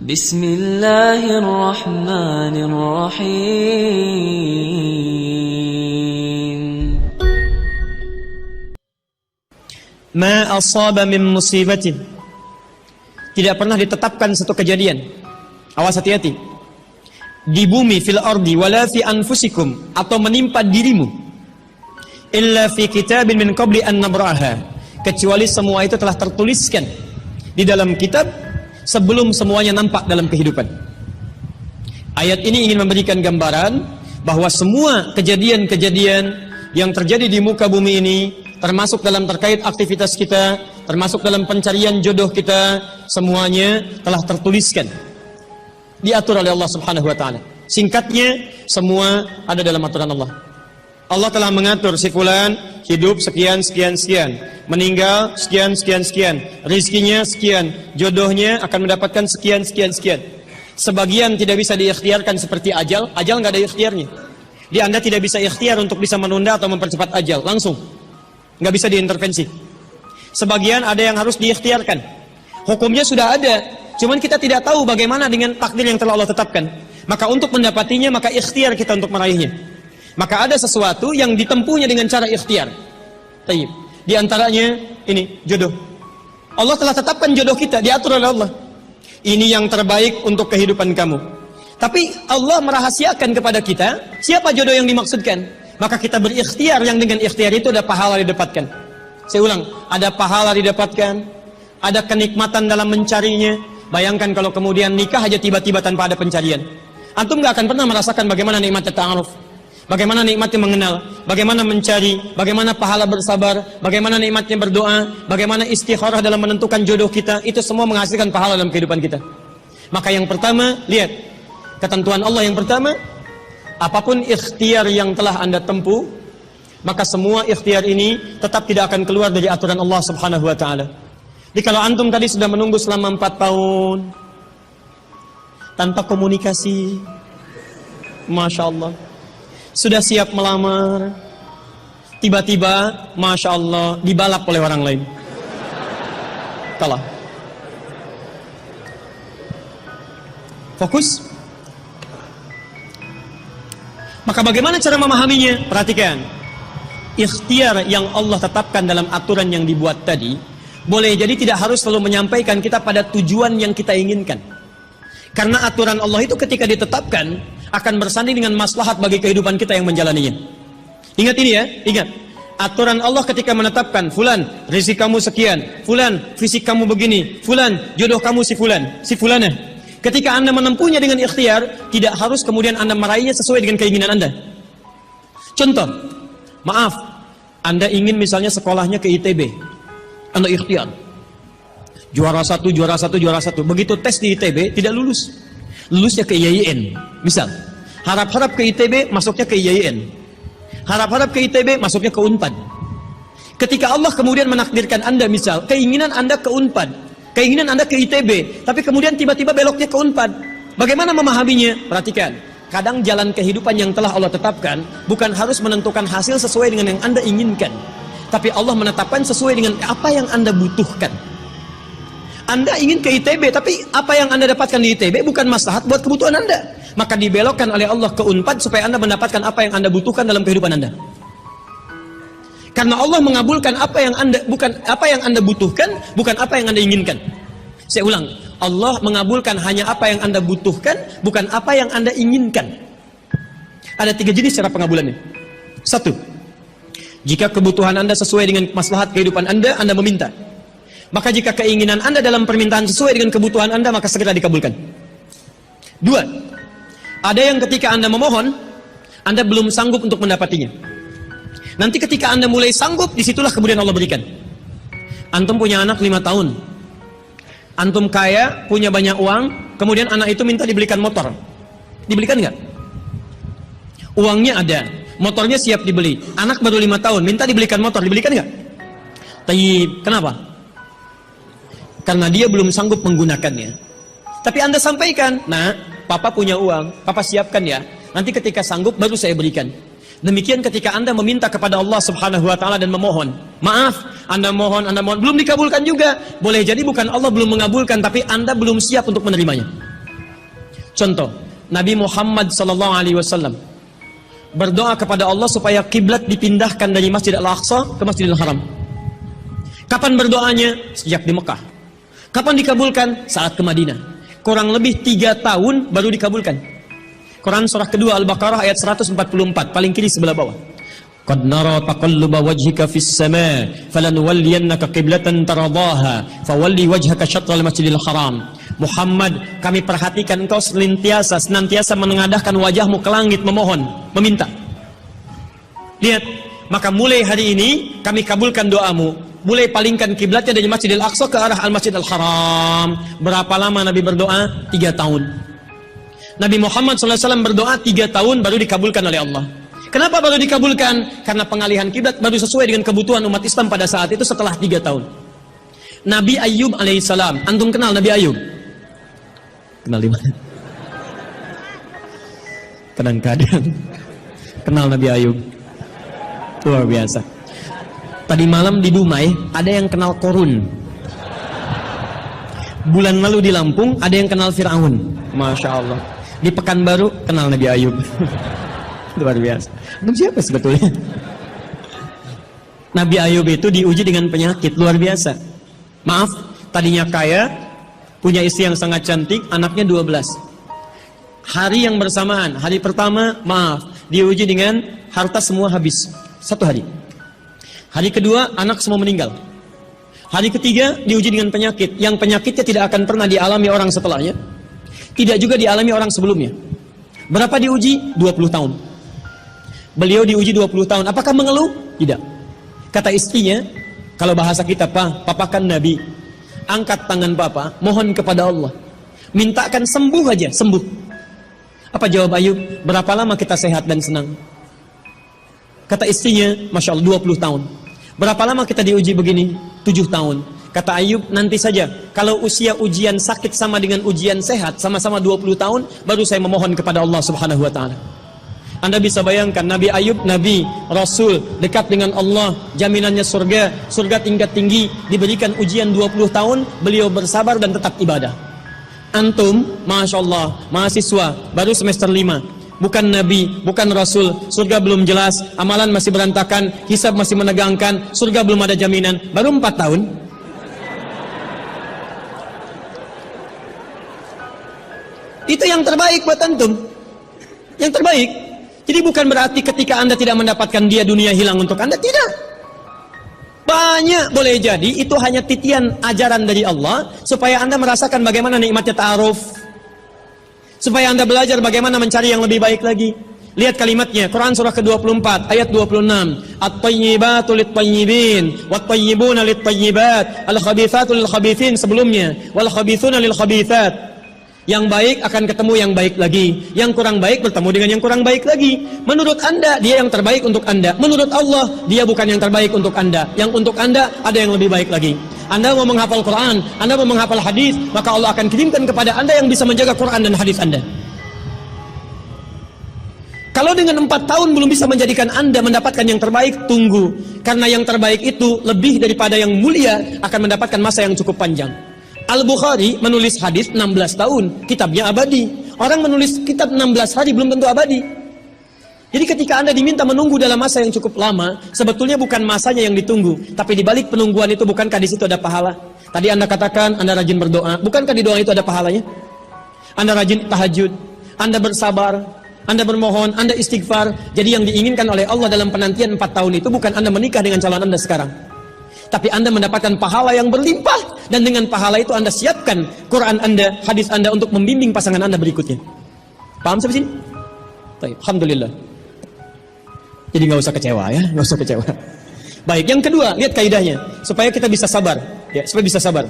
Bismillahirrahmanirrahim. Ma asaba min musibatin. Tidak pernah ditetapkan satu kejadian. Awas, hati-hati. Di bumi, fil ardi, wala fi anfusikum, atau menimpa dirimu, illa fi kitabin min qabli an nabraha, kecuali semua itu telah tertuliskan di dalam kitab sebelum semuanya nampak dalam kehidupan. Ayat ini ingin memberikan gambaran bahwa semua kejadian-kejadian yang terjadi di muka bumi ini, termasuk dalam terkait aktivitas kita, termasuk dalam pencarian jodoh kita, semuanya telah tertuliskan, diatur oleh Allah Subhanahu wa taala. Singkatnya, semua ada dalam aturan Allah. Allah telah mengatur si fulan hidup sekian sekian sekian, meninggal sekian sekian sekian, rizkinya sekian, jodohnya akan mendapatkan sekian sekian sekian. Sebagian tidak bisa diikhtiarkan seperti ajal nggak ada ikhtiarnya. Anda tidak bisa ikhtiar untuk bisa menunda atau mempercepat ajal, langsung nggak bisa diintervensi. Sebagian ada yang harus diikhtiarkan, hukumnya sudah ada, cuman kita tidak tahu bagaimana dengan takdir yang telah Allah tetapkan. Maka untuk mendapatinya, maka ikhtiar kita untuk meraihnya. Maka ada sesuatu yang ditempuhnya dengan cara ikhtiar. Di antaranya ini jodoh. Allah telah tetapkan jodoh kita, diatur oleh Allah. Ini yang terbaik untuk kehidupan kamu. Tapi Allah merahasiakan kepada kita siapa jodoh yang dimaksudkan. Maka kita berikhtiar, yang dengan ikhtiar itu ada pahala didapatkan. Saya ulang, ada pahala didapatkan, ada kenikmatan dalam mencarinya. Bayangkan kalau kemudian nikah aja tiba-tiba tanpa ada pencarian. Antum gak akan pernah merasakan bagaimana nikmatnya ta'aruf, bagaimana nikmatnya mengenal, bagaimana mencari, bagaimana pahala bersabar, bagaimana nikmatnya berdoa, bagaimana istikharah dalam menentukan jodoh kita. Itu semua menghasilkan pahala dalam kehidupan kita. Maka yang pertama, lihat ketentuan Allah yang pertama, apapun ikhtiar yang telah Anda tempuh, maka semua ikhtiar ini tetap tidak akan keluar dari aturan Allah Subhanahu wa taala. Jadi kalau antum tadi sudah menunggu selama 4 tahun tanpa komunikasi, Masya Allah, sudah siap melamar, tiba-tiba Masya Allah dibalap oleh orang lain, kalah. Fokus. Maka bagaimana cara memahaminya? Perhatikan, ikhtiar yang Allah tetapkan dalam aturan yang dibuat tadi, boleh jadi tidak harus selalu menyampaikan kita pada tujuan yang kita inginkan. Karena aturan Allah itu ketika ditetapkan akan bersanding dengan maslahat bagi kehidupan kita yang menjalaninya. Ingat ini ya, ingat. Aturan Allah ketika menetapkan, fulan rezeki kamu sekian, fulan fisik kamu begini, fulan jodoh kamu si fulanah. Ketika Anda menempuhnya dengan ikhtiar, tidak harus kemudian Anda meraihnya sesuai dengan keinginan Anda. Contoh, maaf, Anda ingin misalnya sekolahnya ke ITB, Anda ikhtiar juara satu. Begitu tes di ITB tidak lulus, lulusnya ke IAIN. Misal, harap-harap ke ITB, masuknya ke IAIN. Harap-harap ke ITB, masuknya ke UNPAD. Ketika Allah kemudian menakdirkan Anda, misal keinginan Anda ke UNPAD, keinginan Anda ke ITB, tapi kemudian tiba-tiba beloknya ke UNPAD, bagaimana memahaminya? Perhatikan, kadang jalan kehidupan yang telah Allah tetapkan bukan harus menentukan hasil sesuai dengan yang Anda inginkan, tapi Allah menetapkan sesuai dengan apa yang Anda butuhkan. Anda ingin ke ITB, tapi apa yang Anda dapatkan di ITB bukan maslahat buat kebutuhan Anda. Maka dibelokkan oleh Allah ke UNPAD supaya Anda mendapatkan apa yang Anda butuhkan dalam kehidupan Anda. Karena Allah mengabulkan apa yang Anda butuhkan, bukan apa yang Anda inginkan. Saya ulang, Allah mengabulkan hanya apa yang Anda butuhkan, bukan apa yang Anda inginkan. Ada 3 jenis cara pengabulannya. 1, jika kebutuhan Anda sesuai dengan maslahat kehidupan Anda meminta. Maka jika keinginan Anda dalam permintaan sesuai dengan kebutuhan Anda, maka segera dikabulkan. 2, ada yang ketika Anda memohon, Anda belum sanggup untuk mendapatinya. Nanti ketika Anda mulai sanggup, disitulah kemudian Allah berikan. Antum punya anak 5 tahun, antum kaya, punya banyak uang, kemudian anak itu minta dibelikan motor. Dibelikan nggak? Uangnya ada, motornya siap dibeli. Anak baru 5 tahun, minta dibelikan motor, dibelikan nggak? Kenapa? Karena dia belum sanggup menggunakannya. Tapi Anda sampaikan, nah, papa punya uang, papa siapkan ya. Nanti ketika sanggup baru saya berikan. Demikian ketika Anda meminta kepada Allah Subhanahu wa taala dan memohon. Maaf, Anda mohon, belum dikabulkan juga. Boleh jadi bukan Allah belum mengabulkan, tapi Anda belum siap untuk menerimanya. Contoh, Nabi Muhammad SAW berdoa kepada Allah supaya kiblat dipindahkan dari Masjid Al-Aqsa ke Masjidil Haram. Kapan berdoanya? Sejak di Mekah. Kapan dikabulkan? Saat ke Madinah. Kurang lebih 3 tahun baru dikabulkan. Quran surah kedua Al-Baqarah ayat 144, paling kiri sebelah bawah. Qad nara taqalluba wajhika fis sama' falanuwalliyannaka qiblatan taradaha fawalli wajhaka syatral masjidil haram. Muhammad, kami perhatikan engkau senantiasa menengadahkan wajahmu ke langit memohon, meminta. Lihat, maka mulai hari ini kami kabulkan doamu. Mulai palingkan kiblatnya dari Masjidil Aqsa ke arah Al-Masjidil Haram. Berapa lama Nabi berdoa? 3 tahun. Nabi Muhammad SAW berdoa 3 tahun baru dikabulkan oleh Allah. Kenapa baru dikabulkan? Karena pengalihan kiblat baru sesuai dengan kebutuhan umat Islam pada saat itu setelah 3 tahun. Nabi Ayub alaihissalam. Antum kenal Nabi Ayub? Kenal di mana? Kadang-kadang kenal Nabi Ayub. Luar biasa. Tadi malam di Dumai ada yang kenal Korun. Bulan lalu di Lampung ada yang kenal Fir'aun. Masya Allah. Di Pekanbaru kenal Nabi Ayub. Luar biasa. Itu siapa sebetulnya? Nabi Ayub itu diuji dengan penyakit luar biasa. Maaf, tadinya kaya, punya istri yang sangat cantik, anaknya 12. Hari yang bersamaan, hari pertama, maaf, diuji dengan harta semua habis. 1 hari. Hari kedua, anak semua meninggal. Hari ketiga, diuji dengan penyakit. Yang penyakitnya tidak akan pernah dialami orang setelahnya. Tidak juga dialami orang sebelumnya. Berapa diuji? 20 tahun. Beliau diuji 20 tahun. Apakah mengeluh? Tidak. Kata istrinya, kalau bahasa kita, papa kan Nabi. Angkat tangan papa, mohon kepada Allah. Mintakan sembuh aja, sembuh. Apa jawab Ayub? Berapa lama kita sehat dan senang? Kata istrinya, Masya Allah, 20 tahun. Berapa lama kita diuji begini? 7 tahun. Kata Ayub, nanti saja. Kalau usia ujian sakit sama dengan ujian sehat, sama-sama 20 tahun, baru saya memohon kepada Allah Subhanahu wa ta'ala. Anda bisa bayangkan, Nabi Ayub, Nabi, Rasul, dekat dengan Allah, jaminannya surga, surga tingkat tinggi, diberikan ujian 20 tahun, beliau bersabar dan tetap ibadah. Antum, Masya Allah, mahasiswa, baru semester 5, bukan Nabi, bukan Rasul, surga belum jelas, amalan masih berantakan, hisab masih menegangkan, surga belum ada jaminan, baru 4 tahun. Itu yang terbaik buat antum. Yang terbaik. Jadi bukan berarti ketika Anda tidak mendapatkan dia, dunia hilang untuk Anda. Tidak. Banyak boleh jadi itu hanya titian ajaran dari Allah supaya Anda merasakan bagaimana nikmatnya ta'aruf. Supaya Anda belajar bagaimana mencari yang lebih baik lagi. Lihat kalimatnya, Quran surah ke-24 ayat 26. At-tayyibatu lit-tayyibin wat-tayyibuna lit-tayyibat al-khabithatu lil-khabithin sebelumnya wal khabithuna lil-khabithat. Yang baik akan ketemu yang baik lagi, yang kurang baik bertemu dengan yang kurang baik lagi. Menurut Anda, dia yang terbaik untuk Anda. Menurut Allah, dia bukan yang terbaik untuk Anda. Yang untuk Anda, ada yang lebih baik lagi. Anda mau menghafal Quran, Anda mau menghafal hadis, maka Allah akan kirimkan kepada Anda yang bisa menjaga Quran dan hadis Anda. Kalau dengan 4 tahun belum bisa menjadikan Anda mendapatkan yang terbaik, tunggu. Karena yang terbaik itu lebih daripada yang mulia akan mendapatkan masa yang cukup panjang. Al-Bukhari menulis hadis 16 tahun, kitabnya abadi. Orang menulis kitab 16 hari belum tentu abadi. Jadi ketika Anda diminta menunggu dalam masa yang cukup lama, sebetulnya bukan masanya yang ditunggu, tapi di balik penungguan itu bukankah di situ ada pahala? Tadi Anda katakan Anda rajin berdoa, bukankah di doa itu ada pahalanya? Anda rajin tahajud, Anda bersabar, Anda bermohon, Anda istighfar. Jadi yang diinginkan oleh Allah dalam penantian 4 tahun itu bukan Anda menikah dengan calon Anda sekarang, tapi Anda mendapatkan pahala yang berlimpah. Dan dengan pahala itu Anda siapkan Quran Anda, hadis Anda untuk membimbing pasangan Anda berikutnya. Paham sampai sini? Baik, alhamdulillah. Jadi nggak usah kecewa ya, nggak usah kecewa. Baik, yang kedua, lihat kaidahnya supaya kita bisa sabar, ya, supaya bisa sabar.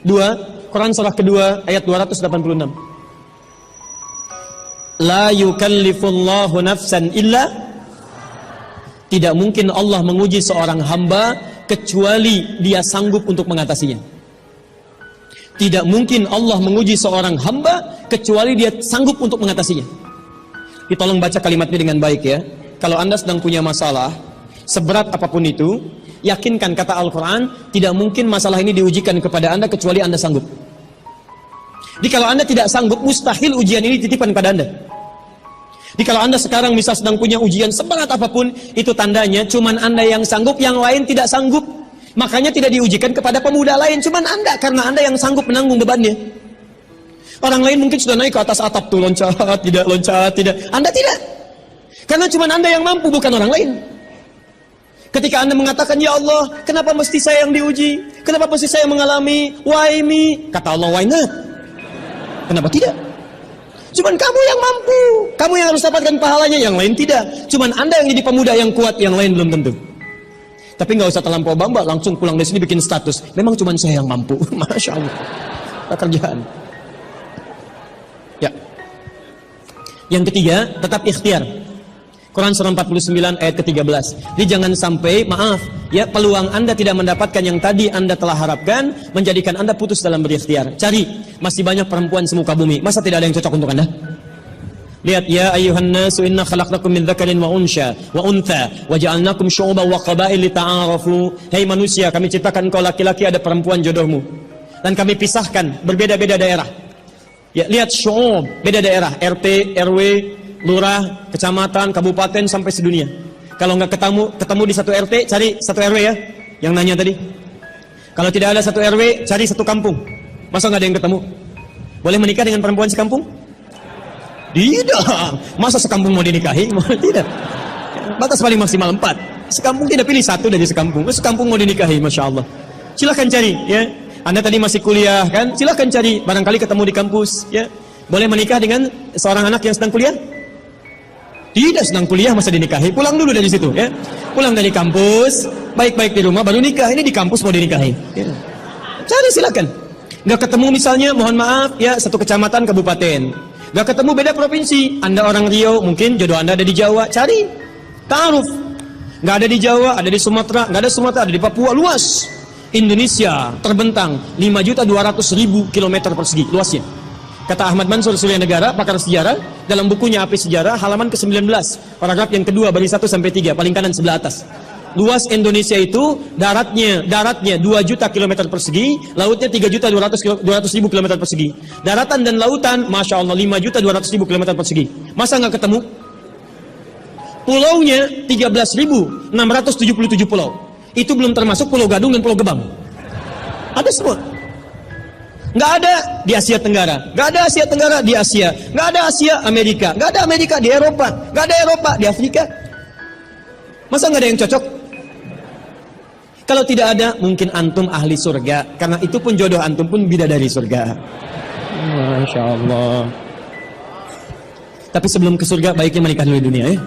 2, Quran surah kedua ayat 286. La yukallifullahu nafsan illa. Tidak mungkin Allah menguji seorang hamba kecuali dia sanggup untuk mengatasinya. Tidak mungkin Allah menguji seorang hamba kecuali dia sanggup untuk mengatasinya. Tolong baca kalimatnya dengan baik ya. kalau Anda sedang punya masalah, seberat apapun itu, yakinkan kata Al-Quran, tidak mungkin masalah ini diujikan kepada Anda kecuali Anda sanggup. Jadi kalau Anda tidak sanggup, mustahil ujian ini titipan pada Anda. Jadi kalau Anda sekarang misal sedang punya ujian seberat apapun, itu tandanya cuman Anda yang sanggup, yang lain tidak sanggup. Makanya tidak diujikan kepada pemuda lain, cuman Anda, karena Anda yang sanggup menanggung bebannya. Orang lain mungkin sudah naik ke atas atap tuh, loncat, tidak. Anda tidak. Karena cuman Anda yang mampu, bukan orang lain. Ketika Anda mengatakan, ya Allah, kenapa mesti saya yang diuji? Kenapa mesti saya mengalami? Why me? Kata Allah, why not? Kenapa tidak? Cuman kamu yang mampu. Kamu yang harus dapatkan pahalanya, yang lain tidak. Cuman Anda yang jadi pemuda yang kuat, yang lain belum tentu. Tapi nggak usah terlampau bangga, langsung pulang dari sini bikin status. Memang cuman saya yang mampu. Masya Allah. Pekerjaan. Ya. Yang ketiga, tetap ikhtiar. Quran surah 49 ayat ke-13. Jadi jangan sampai, maaf, ya, peluang Anda tidak mendapatkan yang tadi Anda telah harapkan, menjadikan Anda putus dalam berikhtiar. Cari, masih banyak perempuan semuka bumi. Masa tidak ada yang cocok untuk Anda? Lihat, ya ayuhan nasu inna khalaqnakum min dzakarin wa untha wa ja'alnakum syu'uban wa qabail lita'arafu. Hei manusia, kami ciptakan engkau laki-laki, ada perempuan jodohmu. Dan kami pisahkan berbeda-beda daerah. Ya, lihat syu'ub, beda daerah, RT, RW, lurah, kecamatan, kabupaten, sampai sedunia. Kalau nggak ketemu di satu RT, cari satu RW ya, yang nanya tadi. Kalau tidak ada satu RW, cari satu kampung. Masa nggak ada yang ketemu? Boleh menikah dengan perempuan sekampung? Tidak. Masa sekampung mau dinikahi? Tidak. Batas paling maksimal 4. Sekampung tidak pilih satu dari sekampung. Sekampung mau dinikahi, Masya Allah. Silahkan cari ya. Anda tadi masih kuliah kan? Silahkan cari, barangkali ketemu di kampus ya. Boleh menikah dengan seorang anak yang sedang kuliah? Tidak, sedang kuliah masa dinikahi. Pulang dulu dari situ ya. Pulang dari kampus, baik-baik di rumah baru nikah. Ini di kampus mau dinikahi ya. Cari, silakan. Nggak ketemu misalnya, mohon maaf ya, satu kecamatan, kabupaten. Nggak ketemu, beda provinsi. Anda orang Riau, mungkin jodoh Anda ada di Jawa. Cari, ta'aruf. Nggak ada di Jawa, ada di Sumatera. Nggak ada Sumatera, ada di Papua. Luas Indonesia terbentang 5.200.000 kilometer persegi luasnya. Kata Ahmad Mansur Surya Negara, pakar sejarah, dalam bukunya Api Sejarah, halaman ke-19, paragraf yang kedua, baris 1 sampai 3, paling kanan sebelah atas. Luas Indonesia itu, daratnya 2 juta kilometer persegi, lautnya 3.200.000 kilometer persegi. Daratan dan lautan, Masya Allah, 5.200.000 kilometer persegi. Masa nggak ketemu? Pulaunya 13.677 pulau. Itu belum termasuk Pulau Gadung dan Pulau Gebang. Ada semua. Nggak ada di Asia Tenggara, nggak ada Asia Tenggara di Asia, nggak ada Asia Amerika, nggak ada Amerika di Eropa, nggak ada Eropa di Afrika. Masa nggak ada yang cocok? Kalau tidak ada, mungkin antum ahli surga, karena itu pun jodoh antum pun bidadari surga. Masya Allah. Tapi sebelum ke surga, baiknya menikah dulu di dunia ya.